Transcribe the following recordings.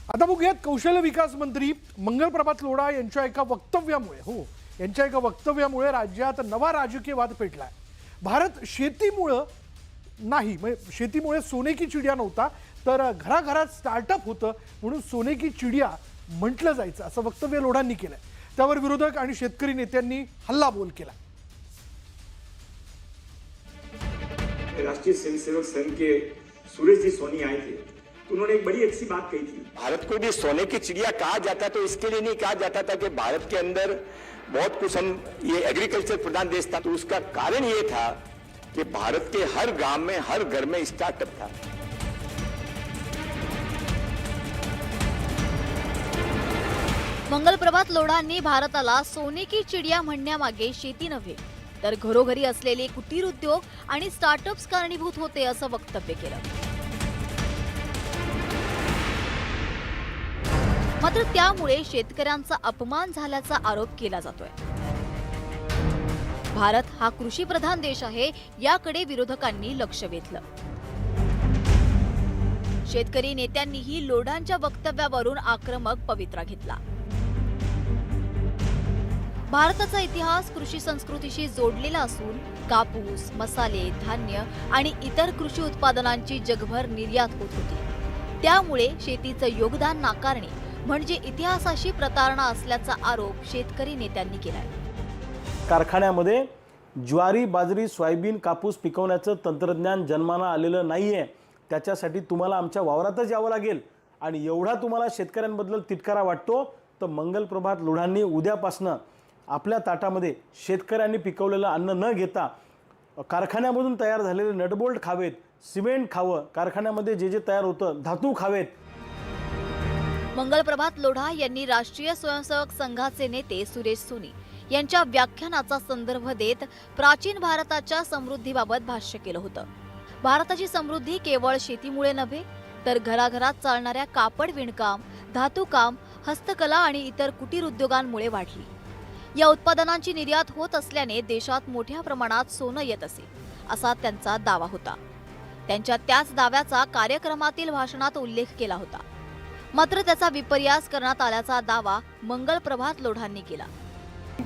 आता बघूयात कौशल्य विकास मंत्री मंगल प्रभात लोढा यांच्या एका वक्तव्यामुळे राज्यात नवा राजकीय वाद पेटलाय। भारत शेतीमुळे नाही, शेतीमुळे सोने की चिडिया नव्हता, तर घराघरात स्टार्टअप होतं म्हणून सोने की चिडिया म्हटलं जायचं असं वक्तव्य लोढांनी केलंय। त्यावर विरोधक आणि शेतकरी नेत्यांनी हल्लाबोल केला। राष्ट्रीय स्वयंसेवक संघ के सुरेश जी सोनी आए थे, तो उन्होंने एक बड़ी अच्छी बात कही थी। भारत को भी सोने की चिड़िया कहा जाता तो इसके लिए नहीं कहा जाता था कि भारत के अंदर बहुत कुछ हम ये एग्रीकल्चर प्रधान देश था, तो उसका कारण ये था कि भारत के हर गांव में हर घर में स्टार्टअप था। मंगल प्रभात लोढांनी भारताला सोने की चिडिया म्हणण्यामागे शेती नव्हे तर घरोघरी असलेले कुटीर उद्योग आणि स्टार्टअप्स कारणीभूत होते असं वक्तव्य केलं। मात्र त्यामुळे शेतकऱ्यांचा अपमान झाल्याचा आरोप केला जातोय। भारत हा कृषी प्रधान देश आहे, याकडे विरोधकांनी लक्ष वेधलं। शेतकरी नेत्यांनीही लोढांच्या वक्तव्यावरून आक्रमक पवित्रा घेतला। भारताचा इतिहास कृषी संस्कृतीशी जोडलेला असून कापूस, मसाले, धान्य आणि इतर कृषी उत्पादनांची जगभर निर्यात होत होती। त्यामुळे शेतीचं योगदान नाकारणे म्हणजे इतिहासाशी प्रतारणा असल्याचा आरोप शेतकरी नेत्यांनी केलाय। कारखान्यामध्ये ज्वारी, बाजरी, सोयाबीन, कापूस पिकवण्याचं तंत्रज्ञान जन्माला आलेलं नाहीये, त्याच्यासाठी तुम्हाला आमच्या वावरातच यावं लागेल। आणि एवढा तुम्हाला शेतकऱ्यांबद्दल तिटकारा वाटतो तर मंगल प्रभात लोढांनी उद्यापासनं आपल्या ताटामध्ये शेतकऱ्यांनी पिकवलेलं अन्न न घेता कारखान्यामधून तयार झालेले नटबोल्ट खावेत, सिमेंट खावं, कारखान्यामध्ये जे तयार होतं धातू खावेत। मंगल प्रभात लोढा यांनी राष्ट्रीय स्वयंसेवक संघाचे नेते सुरेश सोनी यांच्या व्याख्यानाचा संदर्भ देत प्राचीन भारताच्या समृद्धीबाबत भाष्य केलं होतं। भारताची समृद्धी केवळ शेतीमुळे नव्हे तर घराघरात चालणाऱ्या कापड विणकाम, धातूकाम, हस्तकला आणि इतर कुटीर उद्योगांमुळे वाढली। या उत्पादनांची निर्यात होत असल्याने देशात मोठ्या प्रमाणात सोनं येत असे असा त्यांचा दावा होता। त्यांच्या त्याच दाव्याचा कार्यक्रमातील भाषणात उल्लेख केला होता। मात्र त्याचा विपर्यास करण्यात आल्याचा दावा मंगल प्रभात लोढांनी केला।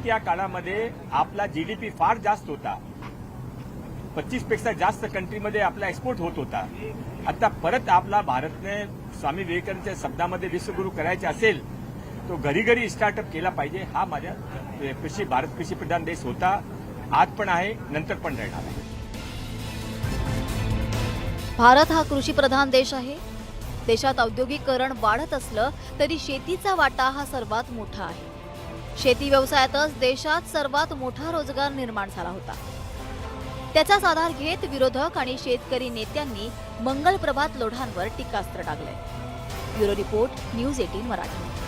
त्या काळामध्ये आपला जीडीपी फार जास्त होता, 25 पेक्षा जास्त कंट्रीमध्ये आपला एक्सपोर्ट होत होता। आता परत आपला भारतने स्वामी विवेकानंदच्या शब्दामध्ये विश्वगुरु करायचे असेल तो घरी घरी स्टार्टअप केला पाहिजे। हा माझ्या भारत कृषी प्रधान देश होता, आज पण आहे, नंतर पण राहणार आहे। भारत हा कृषी प्रधान देश आहे। देशात औद्योगिकरण वाढत असलं तरी शेतीचा वाटा हा सर्वात मोठा आहे। शेती व्यवसायातच देशात सर्वात मोठा रोजगार निर्माण झाला होता। त्याचाच आधार घेत विरोधक आणि शेतकरी नेत्यांनी मंगल प्रभात लोढांवर टीकास्त्र टाकलंय। Bureau report, news 18 Marathi.